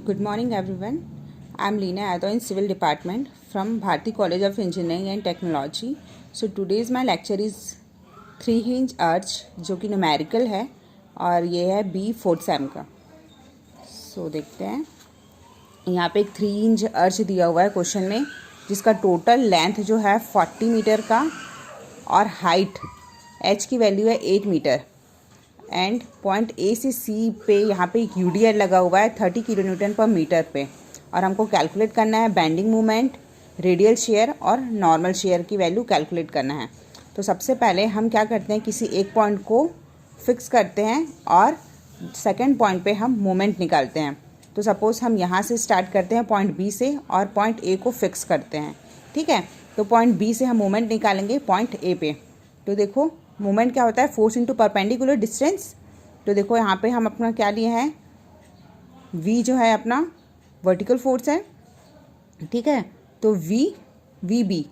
Good morning, everyone. I'm Leena Yadav in Civil Department from Bharati College of Engineering and Technology. So today's my lecture is 3-hinge arch जो कि numerical है और ये है B fourth same का. सो देखते हैं. यहाँ पे एक 3-hinge अर्च दिया हुआ है क्वेश्चन में, जिसका टोटल लेंथ जो है 40 मीटर का और हाइट एच की वैल्यू है 8 मीटर. एंड पॉइंट ए से सी पे यहाँ पे एक यूडीएल लगा हुआ है 30 किलो न्यूटन पर मीटर पे, और हमको कैलकुलेट करना है बेंडिंग मोमेंट, रेडियल शेयर और नॉर्मल शेयर की वैल्यू कैलकुलेट करना है. तो सबसे पहले हम क्या करते हैं, किसी एक पॉइंट को फिक्स करते हैं और सेकंड पॉइंट पे हम मोमेंट निकालते हैं. तो सपोज़ हम यहाँ से स्टार्ट करते हैं पॉइंट बी से और पॉइंट ए को फिक्स करते हैं. ठीक है, तो पॉइंट बी से हम मोमेंट निकालेंगे पॉइंट ए पे. तो देखो मोमेंट क्या होता है, फोर्स इंटू परपेंडिकुलर डिस्टेंस. तो देखो यहाँ पे हम अपना क्या लिए हैं, v जो है अपना वर्टिकल फोर्स है. ठीक है, तो वी बी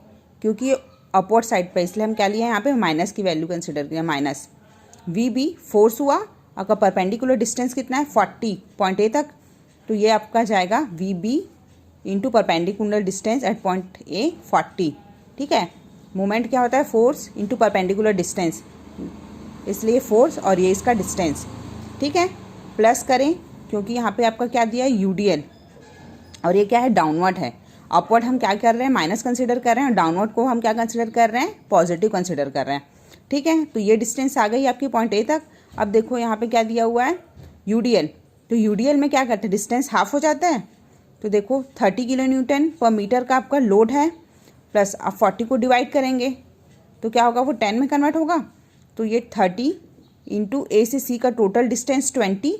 क्योंकि अपवर्ड साइड पे, इसलिए हम क्या लिए हैं यहाँ पे माइनस की वैल्यू कंसिडर किया. माइनस वी बी फोर्स हुआ, आपका परपेंडिकुलर डिस्टेंस कितना है 40 पॉइंट ए तक. तो ये आपका जाएगा V B into perpendicular distance at point A 40. ठीक है, मोमेंट क्या होता है, फोर्स इंटू परपेंडिकुलर डिस्टेंस, इसलिए फोर्स और ये इसका डिस्टेंस. ठीक है, प्लस करें क्योंकि यहाँ पे आपका क्या दिया है यूडीएल, और ये क्या है डाउनवर्ड है. अपवर्ड हम क्या कर रहे हैं, माइनस कंसिडर कर रहे हैं, और डाउनवर्ड को हम क्या कंसिडर कर रहे हैं, पॉजिटिव कंसिडर कर रहे हैं. ठीक है, तो ये डिस्टेंस आ गई आपकी पॉइंट ए तक. अब देखो यहाँ पे क्या दिया हुआ है यूडीएल. तो यूडीएल में क्या करते हैं, डिस्टेंस हाफ हो जाता है. तो देखो 30 किलो न्यूटन पर मीटर का आपका लोड है, प्लस आप 40 को डिवाइड करेंगे तो क्या होगा, वो 10 में कन्वर्ट होगा. तो ये 30 इंटू ए से सी का टोटल डिस्टेंस 20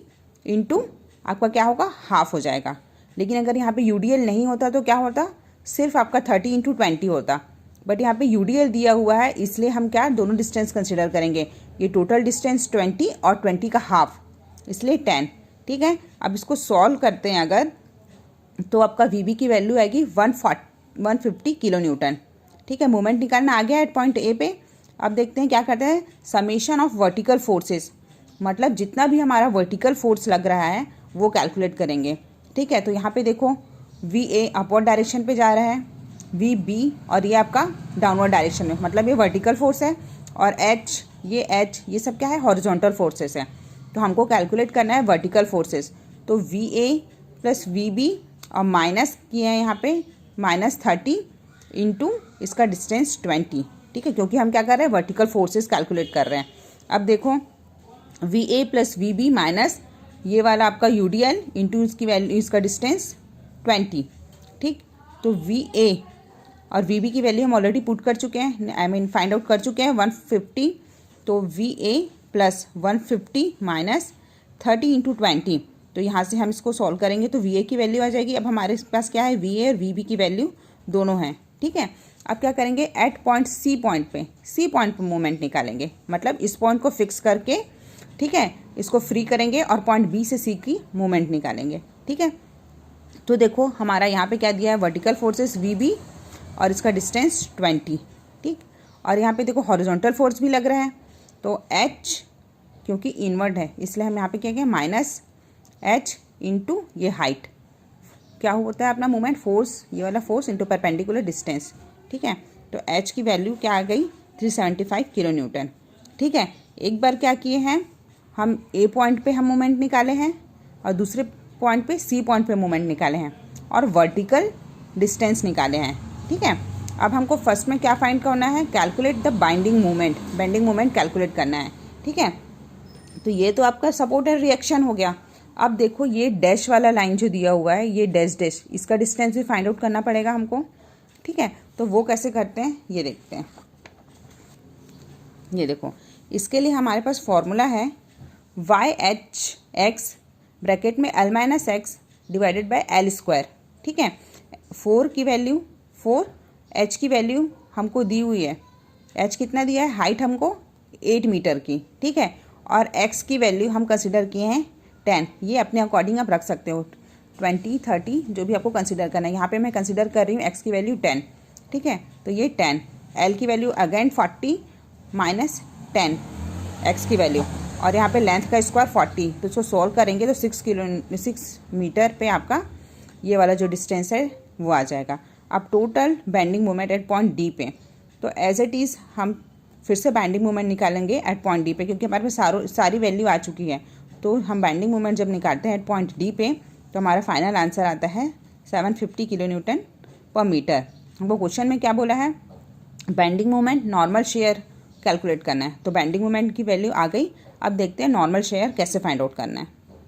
इंटू आपका क्या होगा, हाफ हो जाएगा. लेकिन अगर यहाँ पे यूडीएल नहीं होता तो क्या होता, सिर्फ आपका 30 इंटू 20 होता. बट यहाँ पे यूडीएल दिया हुआ है, इसलिए हम क्या दोनों डिस्टेंस कंसिडर करेंगे. ये टोटल डिस्टेंस 20 और 20 का हाफ, इसलिए 10. ठीक है, अब इसको सॉल्व करते हैं अगर, तो आपका वी बी की वैल्यू आएगी 150 किलो न्यूटन. ठीक है, मोमेंट निकालना आ गया एट पॉइंट ए पे. अब देखते हैं क्या करते हैं, समेशन ऑफ वर्टिकल फोर्सेस, मतलब जितना भी हमारा वर्टिकल फोर्स लग रहा है वो कैलकुलेट करेंगे. ठीक है, तो यहाँ पे देखो वी ए अपवर्ड डायरेक्शन पे जा रहा है, वी बी और ये आपका डाउनवर्ड डायरेक्शन में, मतलब ये वर्टिकल फोर्स है, और एच ये सब क्या है, हॉरिजॉन्टल फोर्सेस है. तो हमको कैलकुलेट करना है वर्टिकल फोर्सेस. तो V A plus V B और माइनस किए हैं यहाँ पे -30 इंटू इसका डिस्टेंस 20. ठीक है, क्योंकि हम क्या कर रहे हैं, वर्टिकल फोर्सेस कैलकुलेट कर रहे हैं. अब देखो V A plus V B minus ये वाला आपका यूडीएल इंटू इसकी वैल्यू, इसका डिस्टेंस 20. ठीक, तो वी ए और वी बी की वैल्यू हम ऑलरेडी पुट कर चुके हैं, फाइंड आउट कर चुके हैं 150. तो V A plus 150 minus 30 into 20. तो यहाँ से हम इसको सॉल्व करेंगे तो वी ए की वैल्यू आ जाएगी. अब हमारे पास क्या है, वी ए और वी बी की वैल्यू दोनों हैं. ठीक है, अब क्या करेंगे, एट पॉइंट सी पॉइंट पे मोमेंट निकालेंगे, मतलब इस पॉइंट को फिक्स करके, ठीक है, इसको फ्री करेंगे और पॉइंट बी से सी की मोमेंट निकालेंगे. ठीक है, तो देखो हमारा यहाँ पे क्या दिया है, वर्टिकल फोर्सेस वी बी और इसका डिस्टेंस 20. ठीक, और यहाँ पे देखो हॉरिजॉन्टल फोर्स भी लग रहा है, तो एच क्योंकि इनवर्ड है इसलिए हम यहाँ पे क्या कहें, माइनस एच इंटू ये हाइट, क्या होता है अपना मोमेंट, फोर्स, ये वाला फोर्स इंटू परपेंडिकुलर डिस्टेंस. ठीक है, तो एच की वैल्यू क्या आ गई, 375 किलो न्यूटन. ठीक है, एक बार क्या किए हैं हम, ए पॉइंट पे हम मोमेंट निकाले हैं और दूसरे पॉइंट पे सी पॉइंट पे मोमेंट निकाले हैं और वर्टिकल डिस्टेंस निकाले हैं. ठीक है, अब हमको फर्स्ट में क्या फाइंड करना है, calculate the bending moment calculate करना है. ठीक है, तो ये तो आपका सपोर्ट एंड रिएक्शन हो गया. अब देखो ये डैश वाला लाइन जो दिया हुआ है, ये डैश, इसका डिस्टेंस भी फाइंड आउट करना पड़ेगा हमको. ठीक है, तो वो कैसे करते हैं ये देखते हैं. ये देखो, इसके लिए हमारे पास फॉर्मूला है वाई एच एक्स ब्रैकेट में L minus x divided by L square. ठीक है, 4 की वैल्यू 4, एच की वैल्यू हमको दी हुई है, एच कितना दिया है, हाइट हमको 8 मीटर की. ठीक है, और एक्स की वैल्यू हम कंसिडर किए हैं 10. ये अपने अकॉर्डिंग आप रख सकते हो, 20 30 जो भी आपको कंसिडर करना है. यहाँ पे मैं कंसिडर कर रही हूँ एक्स की वैल्यू 10. ठीक है, तो ये 10, एल की वैल्यू अगेन 40 माइनस 10 एक्स की वैल्यू. और यहाँ पे लेंथ का स्क्वायर 40, तो इसको सॉल्व करेंगे तो 6 मीटर पे आपका ये वाला जो डिस्टेंस है वो आ जाएगा। अब total bending moment at point D पे, तो एज इट इज़ हम फिर से बेंडिंग मोमेंट निकालेंगे एट पॉइंट डी पे, क्योंकि हमारे पास सारी वैल्यू आ चुकी है। तो हम बेंडिंग मोमेंट जब निकालते हैं एट पॉइंट डी पे, तो हमारा फाइनल आंसर आता है 750 किलो न्यूटन पर मीटर। हमको क्वेश्चन में क्या बोला है, bending moment normal share calculate करना है। तो बेंडिंग मोमेंट की वैल्यू आ गई। अब देखते हैं नॉर्मल शेयर कैसे फाइंड आउट करना है।